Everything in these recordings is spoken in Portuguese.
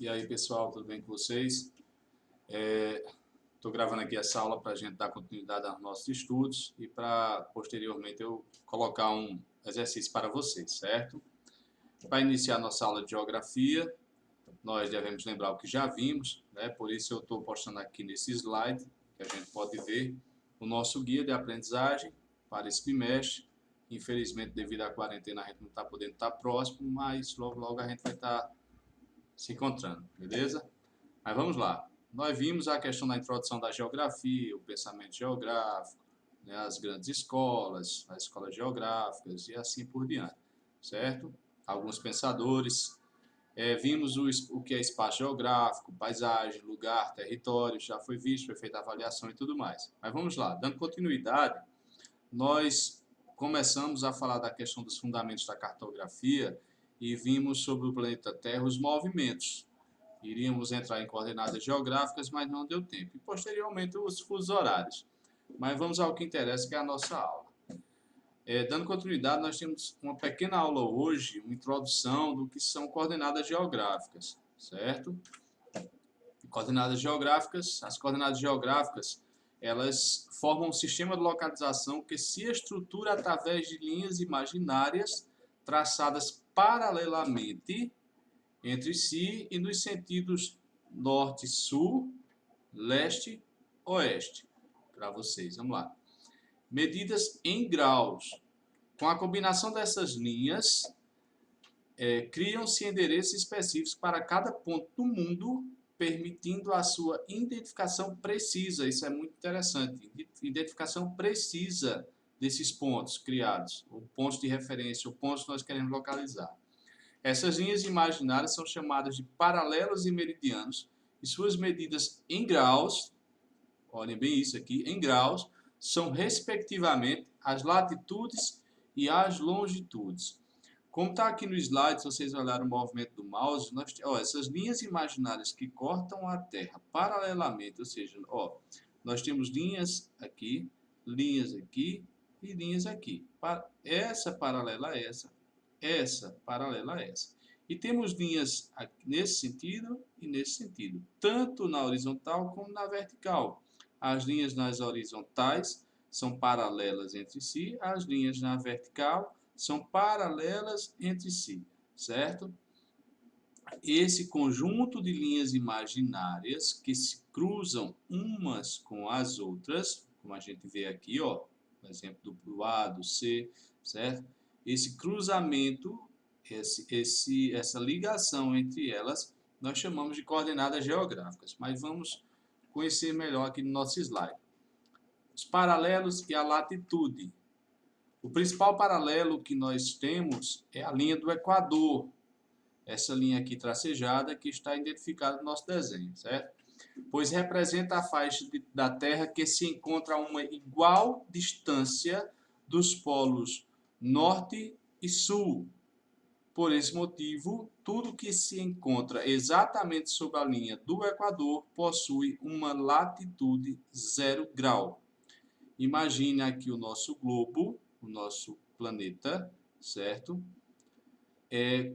E aí, pessoal, tudo bem com vocês? Estou gravando aqui essa aula para a gente dar continuidade aos nossos estudos e para, posteriormente, eu colocar um exercício para vocês, certo? Para iniciar nossa aula de geografia, nós devemos lembrar o que já vimos, né? Por isso eu estou postando aqui nesse slide, que a gente pode ver, o nosso guia de aprendizagem para esse bimestre. Infelizmente, devido à quarentena, a gente não está podendo estar próximo, mas logo, logo a gente vai estar se encontrando, beleza? Mas vamos lá. Nós vimos a questão da introdução da geografia, o pensamento geográfico, né, as grandes escolas, as escolas geográficas e assim por diante, certo? Alguns pensadores. Vimos o que é espaço geográfico, paisagem, lugar, território, já foi visto, foi feita a avaliação e tudo mais. Mas vamos lá, dando continuidade, nós começamos a falar da questão dos fundamentos da cartografia e vimos sobre o planeta Terra os movimentos. Iríamos entrar em coordenadas geográficas, mas não deu tempo. E posteriormente os fusos horários. Mas vamos ao que interessa, que é a nossa aula. Dando continuidade, nós temos uma pequena aula hoje, uma introdução do que são coordenadas geográficas, certo? Coordenadas geográficas, as coordenadas geográficas, elas formam um sistema de localização que se estrutura através de linhas imaginárias traçadas paralelamente entre si e nos sentidos norte-sul, leste-oeste. Para vocês, vamos lá. Medidas em graus. Com a combinação dessas linhas, criam-se endereços específicos para cada ponto do mundo, permitindo a sua identificação precisa. Isso é muito interessante. Identificação precisa desses pontos criados, ou pontos de referência, ou pontos que nós queremos localizar. Essas linhas imaginárias são chamadas de paralelos e meridianos, e suas medidas em graus, olhem bem isso aqui, em graus, são respectivamente as latitudes e as longitudes. Como está aqui no slide, se vocês olharem o movimento do mouse, essas linhas imaginárias que cortam a Terra paralelamente, ou seja, nós temos linhas aqui e linhas aqui. Essa paralela a essa paralela a essa. E temos linhas nesse sentido e nesse sentido, tanto na horizontal como na vertical. As linhas nas horizontais são paralelas entre si, as linhas na vertical são paralelas entre si, certo? Esse conjunto de linhas imaginárias que se cruzam umas com as outras, como a gente vê aqui, ó, no exemplo do A, do C, certo? Esse cruzamento, essa ligação entre elas, nós chamamos de coordenadas geográficas. Mas vamos conhecer melhor aqui no nosso slide. Os paralelos e a latitude. O principal paralelo que nós temos é a linha do Equador. Essa linha aqui tracejada que está identificada no nosso desenho, certo? Pois representa a faixa da Terra que se encontra a uma igual distância dos polos norte e sul. Por esse motivo, tudo que se encontra exatamente sob a linha do Equador possui uma latitude 0 grau. Imagine aqui o nosso globo, o nosso planeta, certo?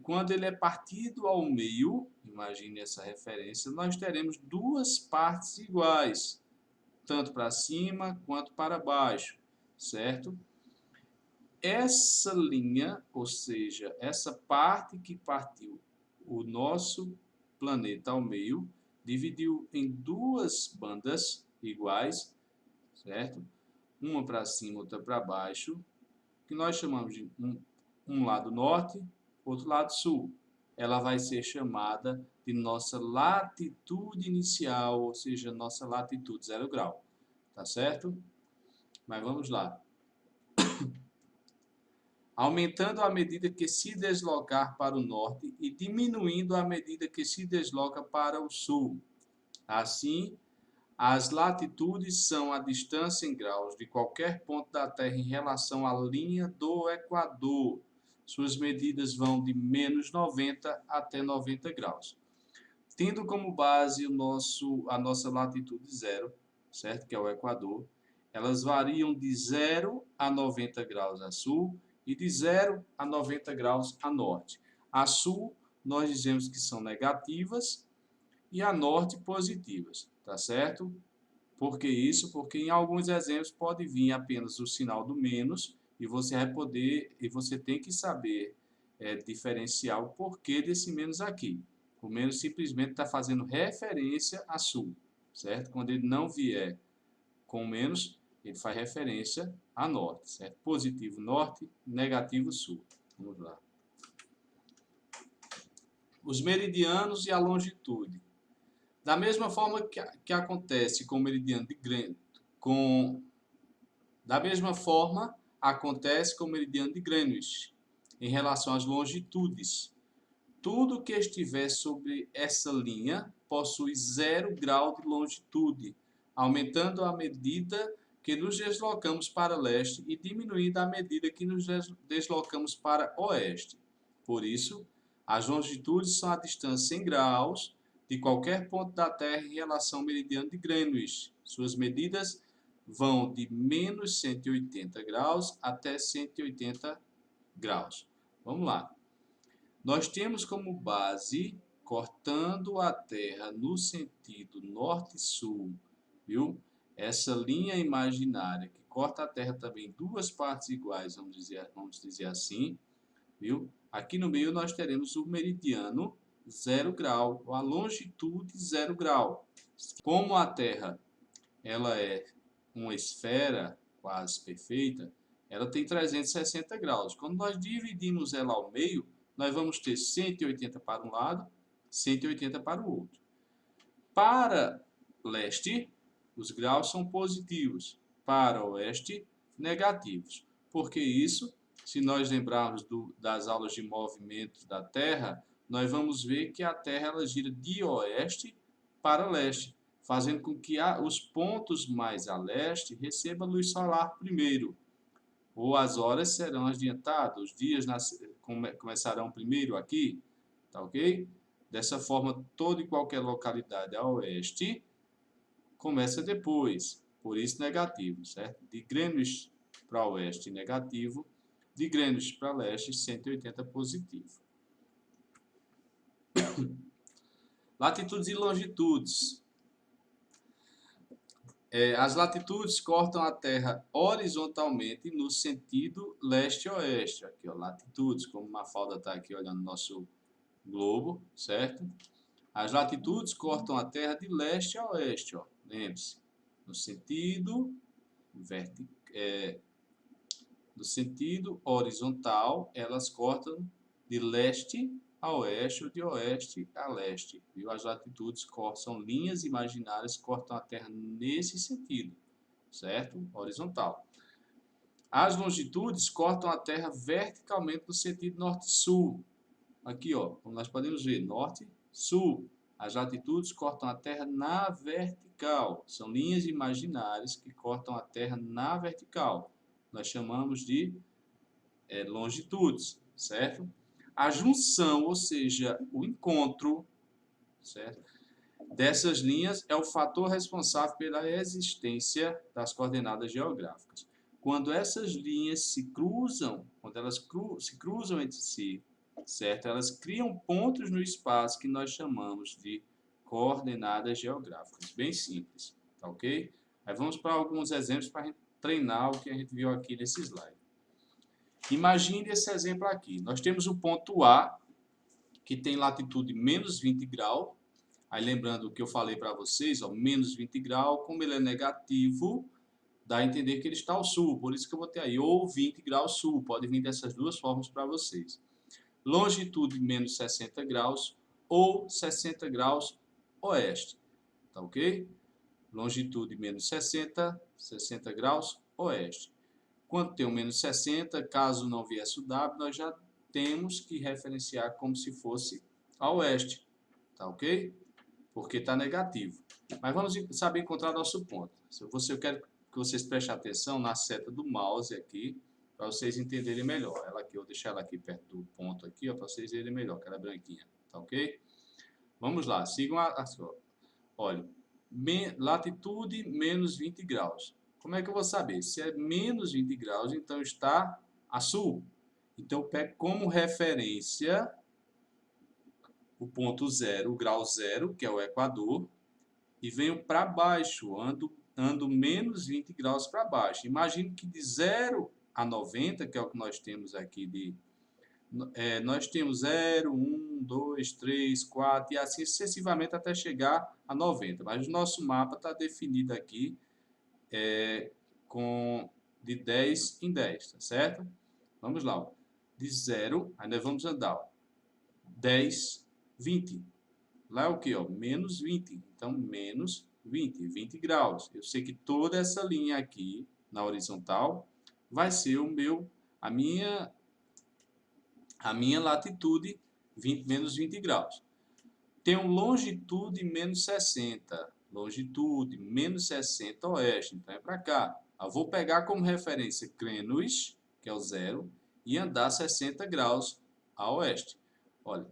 Quando ele é partido ao meio, imagine essa referência, nós teremos duas partes iguais, tanto para cima quanto para baixo, certo? Essa linha, ou seja, essa parte que partiu o nosso planeta ao meio, dividiu em duas bandas iguais, certo? Uma para cima, outra para baixo, que nós chamamos de um lado norte, outro lado sul. Ela vai ser chamada de nossa latitude inicial, ou seja, nossa latitude 0 grau. Tá certo? Mas vamos lá. Aumentando à medida que se deslocar para o norte e diminuindo à medida que se desloca para o sul. Assim, as latitudes são a distância em graus de qualquer ponto da Terra em relação à linha do Equador. Suas medidas vão de menos 90 até 90 graus. Tendo como base a nossa latitude zero, certo? Que é o Equador, elas variam de 0 a 90 graus a sul e de 0 a 90 graus a norte. A sul, nós dizemos que são negativas, e a norte positivas, tá certo? Por que isso? Porque em alguns exemplos pode vir apenas o sinal do menos e você vai poder, e você tem que saber diferenciar o porquê desse menos aqui. O menos simplesmente está fazendo referência a sul, certo? Quando ele não vier com menos, ele faz referência a norte, certo? Positivo norte, negativo sul. Vamos lá. Os meridianos e a longitude. Da mesma forma que acontece com o meridiano de Greenwich, da mesma forma acontece com o meridiano de Greenwich em relação às longitudes. Tudo que estiver sobre essa linha possui 0 grau de longitude, aumentando à medida que nos deslocamos para leste e diminuindo à medida que nos deslocamos para oeste. Por isso, as longitudes são a distância em graus de qualquer ponto da Terra em relação ao meridiano de Greenwich. Suas medidas vão de menos 180 graus até 180 graus. Vamos lá. Nós temos como base, cortando a Terra no sentido norte-sul, viu? Essa linha imaginária que corta a Terra também em duas partes iguais, vamos dizer assim, viu? Aqui no meio nós teremos o meridiano 0 grau, a longitude 0 grau. Como a Terra ela é uma esfera quase perfeita, ela tem 360 graus. Quando nós dividimos ela ao meio, nós vamos ter 180 para um lado, 180 para o outro. Para leste, os graus são positivos. Para oeste, negativos. Por que isso? Se nós lembrarmos das aulas de movimento da Terra, nós vamos ver que a Terra ela gira de oeste para leste, fazendo com que os pontos mais a leste recebam luz solar primeiro. Ou as horas serão adiantadas, os dias começarão primeiro aqui, tá ok? Dessa forma, toda e qualquer localidade a oeste começa depois, por isso negativo, certo? De Greenwich para oeste negativo, de Greenwich para leste 180 positivo. Latitudes e longitudes. As latitudes cortam a Terra horizontalmente no sentido leste-oeste. Aqui, ó, latitudes, como Mafalda está aqui olhando o nosso globo, certo? As latitudes cortam a Terra de leste a oeste, ó. Lembre-se, no sentido horizontal, elas cortam de leste a oeste ou de oeste a leste. Viu? As latitudes são linhas imaginárias que cortam a Terra nesse sentido, certo? Horizontal. As longitudes cortam a Terra verticalmente no sentido norte-sul. Aqui, ó, como nós podemos ver, norte-sul. As latitudes cortam a Terra na vertical. São linhas imaginárias que cortam a Terra na vertical. Nós chamamos de longitudes, certo? A junção, ou seja, o encontro, certo, dessas linhas é o fator responsável pela existência das coordenadas geográficas. Quando essas linhas se cruzam, quando elas se cruzam entre si, certo? Elas criam pontos no espaço que nós chamamos de coordenadas geográficas. Bem simples, tá ok? Aí vamos para alguns exemplos para a gente treinar o que a gente viu aqui nesse slide. Imagine esse exemplo aqui. Nós temos o ponto A, que tem latitude menos 20 graus. Aí lembrando o que eu falei para vocês, ó, menos 20 graus, como ele é negativo, dá a entender que ele está ao sul. Por isso que eu botei aí, ou 20 graus sul. Pode vir dessas duas formas para vocês. Longitude menos 60 graus ou 60 graus oeste. Tá ok? Longitude menos 60, 60 graus oeste. Quando tem o menos 60, caso não viesse o W, nós já temos que referenciar como se fosse a oeste. Tá ok? Porque está negativo. Mas vamos saber encontrar nosso ponto. Eu quero que vocês prestem atenção na seta do mouse aqui, para vocês entenderem melhor. Ela aqui, eu vou deixar ela aqui perto do ponto aqui, para vocês verem melhor, que ela é branquinha. Tá ok? Vamos lá, sigam olha, latitude menos 20 graus. Como é que eu vou saber? Se é menos 20 graus, então está a sul. Então eu pego como referência o ponto 0, o grau 0, que é o equador, e venho para baixo, ando menos 20 graus para baixo. Imagine que de 0 a 90, que é o que nós temos aqui, nós temos 0, 1, 2, 3, 4 e assim sucessivamente até chegar a 90. Mas o nosso mapa está definido aqui de 10 em 10, tá certo? Vamos lá, ó. De 0, aí nós vamos andar, ó, 10, 20. Lá é o que? Menos 20. Então, menos 20 graus. Eu sei que toda essa linha aqui, na horizontal, vai ser a minha latitude, menos 20 graus. Tenho longitude menos 60. Longitude menos 60 oeste. Então, é para cá. Eu vou pegar como referência Greenwich, que é o 0, e andar 60 graus a oeste. Olha,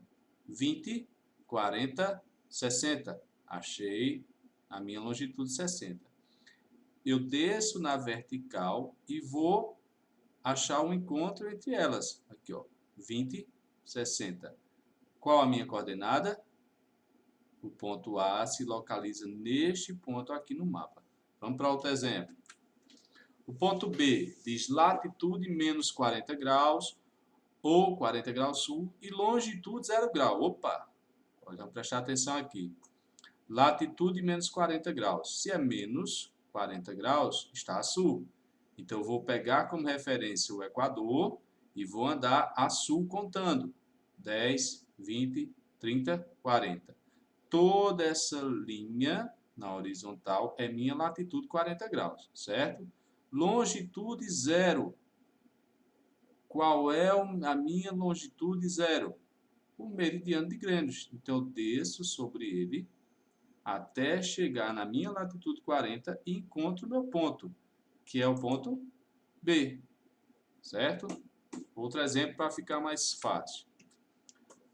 20, 40, 60. Achei a minha longitude 60. Eu desço na vertical e vou achar um encontro entre elas. Aqui, ó, 20, 60. Qual a minha coordenada? O ponto A se localiza neste ponto aqui no mapa. Vamos para outro exemplo. O ponto B diz latitude menos 40 graus ou 40 graus sul e longitude 0 grau. Opa! Vamos prestar atenção aqui. Latitude menos 40 graus. Se é menos 40 graus, está a sul. Então, eu vou pegar como referência o equador e vou andar a sul contando. 10, 20, 30, 40. Toda essa linha na horizontal é minha latitude 40 graus, certo? Longitude 0. Qual é a minha longitude 0? O meridiano de Greenwich. Então, eu desço sobre ele até chegar na minha latitude 40 e encontro o meu ponto, que é o ponto B, certo? Outro exemplo para ficar mais fácil.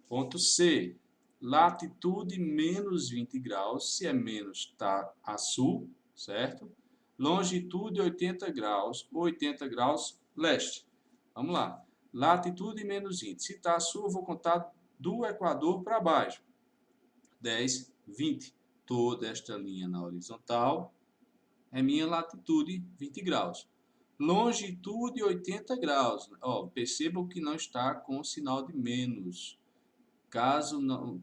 Ponto C, latitude menos 20 graus, se é menos está a sul, certo? Longitude 80 graus leste. Vamos lá, latitude menos 20, se está a sul eu vou contar do equador para baixo, 10, 20. Toda esta linha na horizontal é minha latitude 20 graus. Longitude 80 graus. Ó, percebam que não está com o sinal de menos. Caso não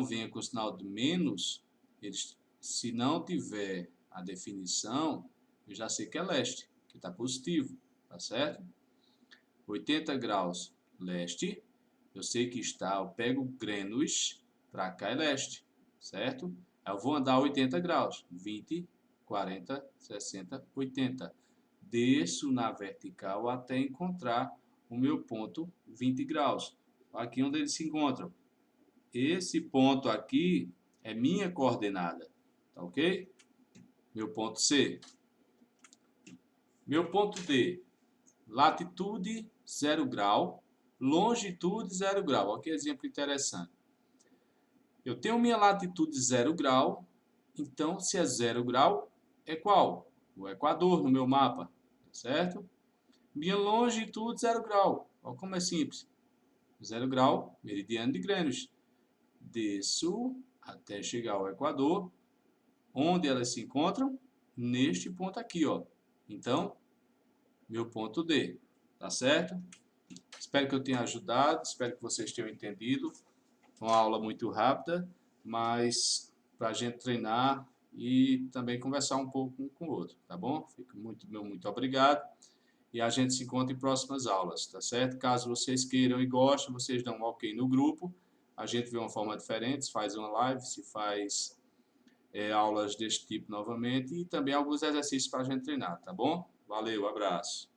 venha com o sinal de menos, se não tiver a definição, eu já sei que é leste, que está positivo, tá certo? 80 graus leste, eu sei que está, eu pego Greenwich, para cá é leste, certo? Eu vou andar 80 graus, 20, 40, 60, 80. Desço na vertical até encontrar o meu ponto 20 graus. Aqui onde eles se encontram. Esse ponto aqui é minha coordenada, tá ok? Meu ponto C. Meu ponto D, latitude 0 grau, longitude 0 grau. Olha que exemplo interessante. Eu tenho minha latitude 0 grau, então se é 0 grau, é qual? O equador no meu mapa, certo? Minha longitude 0 grau. Olha como é simples. 0 grau, meridiano de Greenwich. Desço até chegar ao equador. Onde elas se encontram? Neste ponto aqui, ó. Então, meu ponto D, tá certo? Espero que eu tenha ajudado, espero que vocês tenham entendido. Uma aula muito rápida, mas para a gente treinar e também conversar um pouco um com o outro, tá bom? Fico muito obrigado e a gente se encontra em próximas aulas, tá certo? Caso vocês queiram e gostem, vocês dão um ok no grupo, a gente vê uma forma diferente, se faz uma live, se faz aulas deste tipo novamente e também alguns exercícios para a gente treinar, tá bom? Valeu, abraço!